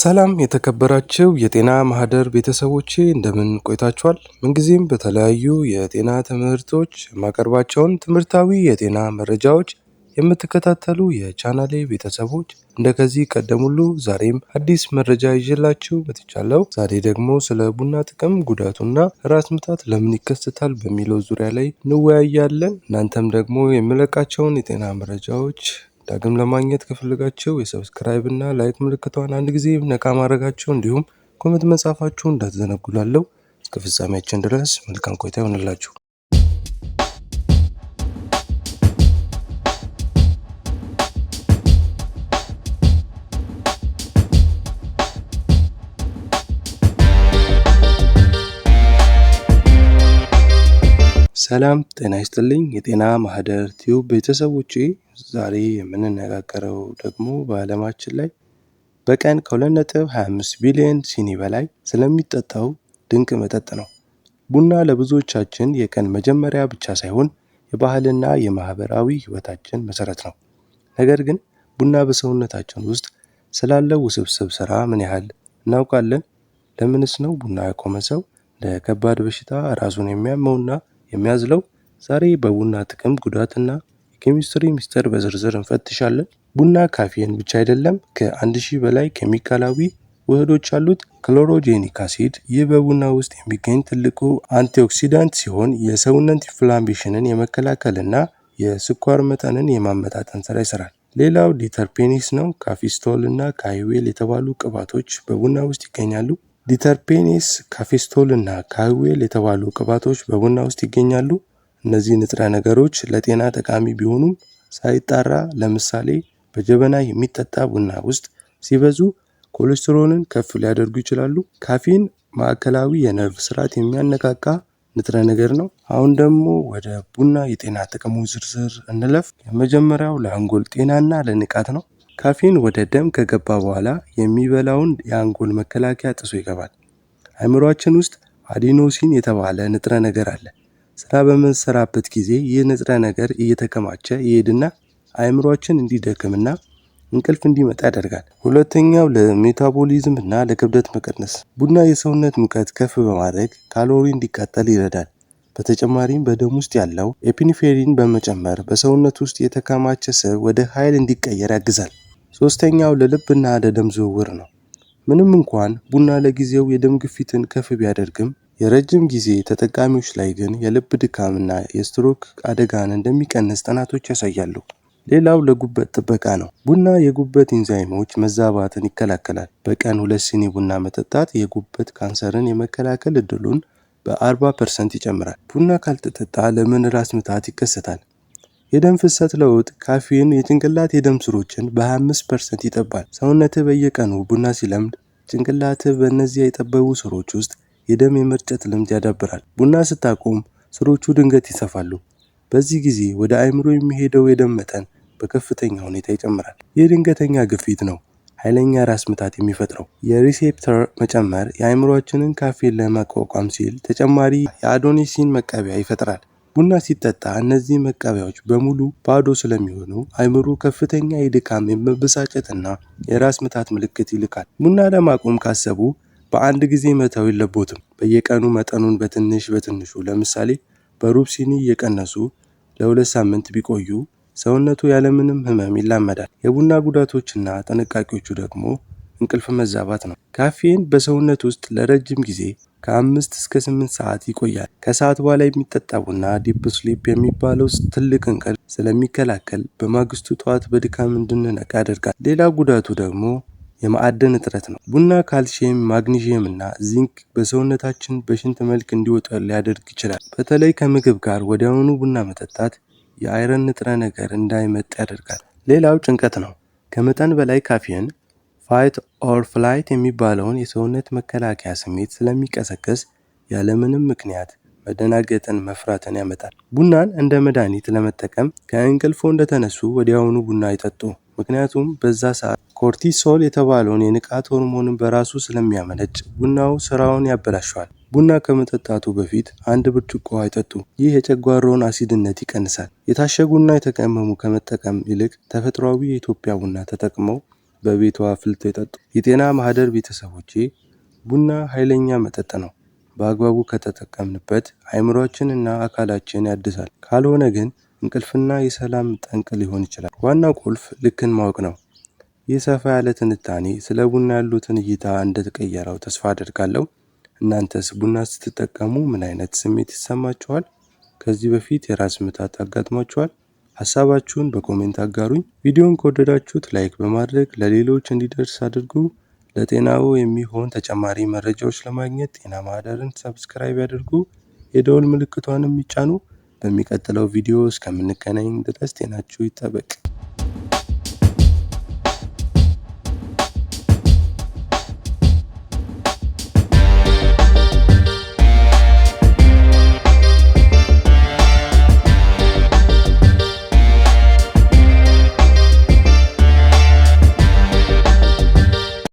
ሰላም የተከበራችሁ የጤና ማህደር ቤተሰቦቼ እንደምን ቆይታችኋል? ምንጊዜም በተለያዩ የጤና ትምህርቶች የማቀርባቸውን ትምህርታዊ የጤና መረጃዎች የምትከታተሉ የቻናሌ ቤተሰቦች እንደከዚህ ቀደም ሁሉ ዛሬም አዲስ መረጃ ይዤላችሁ መጥቻለሁ። ዛሬ ደግሞ ስለ ቡና ጥቅም፣ ጉዳቱና ራስ ምታት ለምን ይከሰታል በሚለው ዙሪያ ላይ እንወያያለን። እናንተም ደግሞ የምለቃቸውን የጤና መረጃዎች ዳግም ለማግኘት ከፈለጋችሁ የሰብስክራይብ እና ላይክ ምልክቷን አንድ ጊዜ ነካ ማድረጋችሁ እንዲሁም ኮሜንት መጻፋችሁ እንዳትዘነጉላለሁ። እስከ ፍጻሜያችን ድረስ መልካም ቆይታ ይሆንላችሁ። ሰላም ጤና ይስጥልኝ የጤና ማህደር ቲዩብ ቤተሰቦቼ፣ ዛሬ የምንነጋገረው ደግሞ በዓለማችን ላይ በቀን ከ2.25 ቢሊዮን ሲኒ በላይ ስለሚጠጣው ድንቅ መጠጥ ነው። ቡና ለብዙዎቻችን የቀን መጀመሪያ ብቻ ሳይሆን የባህልና የማህበራዊ ህይወታችን መሰረት ነው። ነገር ግን ቡና በሰውነታችን ውስጥ ስላለው ውስብስብ ስራ ምን ያህል እናውቃለን? ለምንስ ነው ቡና ያቆመ ሰው ለከባድ በሽታ ራሱን የሚያመውና የሚያዝለው? ዛሬ በቡና ጥቅም፣ ጉዳትና የኬሚስትሪ ሚስጥር በዝርዝር እንፈትሻለን። ቡና ካፌን ብቻ አይደለም፣ ከ1000 በላይ ኬሚካላዊ ውህዶች አሉት። ክሎሮጄኒክ አሲድ፣ ይህ በቡና ውስጥ የሚገኝ ትልቁ አንቲኦክሲዳንት ሲሆን የሰውነት ኢንፍላሜሽንን የመከላከልና የስኳር መጠንን የማመጣጠን ስራ ይሰራል። ሌላው ዲተርፔኒስ ነው። ካፊስቶል እና ካይዌል የተባሉ ቅባቶች በቡና ውስጥ ይገኛሉ። ዲተርፔኔስ፣ ካፌስቶል እና ካይዌል የተባሉ ቅባቶች በቡና ውስጥ ይገኛሉ። እነዚህ ንጥረ ነገሮች ለጤና ጠቃሚ ቢሆኑም ሳይጣራ፣ ለምሳሌ በጀበና የሚጠጣ ቡና ውስጥ ሲበዙ ኮሌስትሮልን ከፍ ሊያደርጉ ይችላሉ። ካፌን ማዕከላዊ የነርቭ ስርዓት የሚያነቃቃ ንጥረ ነገር ነው። አሁን ደግሞ ወደ ቡና የጤና ጥቅሞች ዝርዝር እንለፍ። የመጀመሪያው ለአንጎል ጤናና ለንቃት ነው። ካፌን ወደ ደም ከገባ በኋላ የሚበላውን የአንጎል መከላከያ ጥሶ ይገባል። አእምሯችን ውስጥ አዲኖሲን የተባለ ንጥረ ነገር አለ። ስራ በምንሰራበት ጊዜ ይህ ንጥረ ነገር እየተከማቸ ይሄድና አእምሯችን እንዲደክምና እንቅልፍ እንዲመጣ ያደርጋል። ሁለተኛው ለሜታቦሊዝም እና ለክብደት መቀነስ። ቡና የሰውነት ሙቀት ከፍ በማድረግ ካሎሪ እንዲቃጠል ይረዳል። በተጨማሪም በደም ውስጥ ያለው ኤፒኒፍሪን በመጨመር በሰውነት ውስጥ የተከማቸ ስብ ወደ ኃይል እንዲቀየር ያግዛል። ሶስተኛው ለልብና ለደም ዝውውር ነው። ምንም እንኳን ቡና ለጊዜው የደም ግፊትን ከፍ ቢያደርግም የረጅም ጊዜ ተጠቃሚዎች ላይ ግን የልብ ድካምና የስትሮክ አደጋን እንደሚቀንስ ጥናቶች ያሳያሉ። ሌላው ለጉበት ጥበቃ ነው። ቡና የጉበት ኢንዛይሞች መዛባትን ይከላከላል። በቀን 2 ሲኒ ቡና መጠጣት የጉበት ካንሰርን የመከላከል እድሉን በ40% ይጨምራል። ቡና ካልተጠጣ ለምን ራስ ምታት ይከሰታል? የደም ፍሰት ለውጥ። ካፌን የጭንቅላት የደም ስሮችን በ25% ይጠባል። ሰውነትህ በየቀኑ ቡና ሲለምድ ጭንቅላትህ በእነዚያ የጠበቡ ስሮች ውስጥ የደም የመርጨት ልምድ ያዳብራል። ቡና ስታቆም ስሮቹ ድንገት ይሰፋሉ። በዚህ ጊዜ ወደ አእምሮ የሚሄደው የደም መጠን በከፍተኛ ሁኔታ ይጨምራል። ይህ ድንገተኛ ግፊት ነው ኃይለኛ ራስ ምታት የሚፈጥረው። የሪሴፕተር መጨመር የአእምሮአችንን ካፌን ለመቋቋም ሲል ተጨማሪ የአዶኒሲን መቀበያ ይፈጥራል። ቡና ሲጠጣ እነዚህ መቀበያዎች በሙሉ ባዶ ስለሚሆኑ አእምሮ ከፍተኛ የድካም፣ የመበሳጨትና የራስ ምታት ምልክት ይልካል። ቡና ለማቆም ካሰቡ በአንድ ጊዜ መተው የለቦትም። በየቀኑ መጠኑን በትንሹ ለምሳሌ በሩብ ሲኒ እየቀነሱ ለ2 ሳምንት ቢቆዩ ሰውነቱ ያለምንም ህመም ይላመዳል። የቡና ጉዳቶችና ጥንቃቄዎቹ ደግሞ እንቅልፍ መዛባት ነው። ካፌን በሰውነት ውስጥ ለረጅም ጊዜ ከ5 እስከ 8 ሰዓት ይቆያል። ከሰዓት በኋላ የሚጠጣ ቡና ዲፕ ስሊፕ የሚባለው ትልቅ እንቅልፍ ስለሚከላከል በማግስቱ ጠዋት በድካም እንድንነቃ ያደርጋል። ሌላ ጉዳቱ ደግሞ የማዕድን እጥረት ነው። ቡና ካልሲየም፣ ማግኒዥየም እና ዚንክ በሰውነታችን በሽንት መልክ እንዲወጡ ሊያደርግ ይችላል። በተለይ ከምግብ ጋር ወዲያውኑ ቡና መጠጣት የአይረን ንጥረ ነገር እንዳይመጥ ያደርጋል። ሌላው ጭንቀት ነው። ከመጠን በላይ ካፌን ፋይት ኦር ፍላይት የሚባለውን የሰውነት መከላከያ ስሜት ስለሚቀሰቅስ ያለምንም ምክንያት መደናገጥን፣ መፍራትን ያመጣል። ቡናን እንደ መድኃኒት ለመጠቀም ከእንቅልፎ እንደተነሱ ወዲያውኑ ቡና ይጠጡ። ምክንያቱም በዛ ሰዓት ኮርቲሶል የተባለውን የንቃት ሆርሞንን በራሱ ስለሚያመነጭ ቡናው ስራውን ያበላሸዋል። ቡና ከመጠጣቱ በፊት 1 ብርጭቆ ውሃ ይጠጡ። ይህ የጨጓራውን አሲድነት ይቀንሳል። የታሸጉና የተቀመሙ ከመጠቀም ይልቅ ተፈጥሯዊ የኢትዮጵያ ቡና ተጠቅመው በቤቷ አፍልተው ይጠጡ። የጤና ማህደር ቤተሰቦቼ ቡና ኃይለኛ መጠጥ ነው። በአግባቡ ከተጠቀምንበት አእምሮአችንና አካላችን ያድሳል። ካልሆነ ግን እንቅልፍና የሰላም ጠንቅ ሊሆን ይችላል። ዋናው ቁልፍ ልክን ማወቅ ነው። ይህ ሰፋ ያለ ትንታኔ ስለ ቡና ያሉትን እይታ እንደተቀየረው ተስፋ አደርጋለሁ። እናንተስ ቡና ስትጠቀሙ ምን አይነት ስሜት ይሰማችኋል? ከዚህ በፊት የራስ ምታት አጋጥሟችኋል? ሐሳባችሁን በኮሜንት አጋሩኝ። ቪዲዮን ከወደዳችሁት ላይክ በማድረግ ለሌሎች እንዲደርስ አድርጉ። ለጤናው የሚሆን ተጨማሪ መረጃዎች ለማግኘት ጤና ማህደርን ሰብስክራይብ ያድርጉ። የደወል ምልክቷንም ይጫኑ። በሚቀጥለው ቪዲዮ እስከምንገናኝ ድረስ ጤናችሁ ይጠበቅ።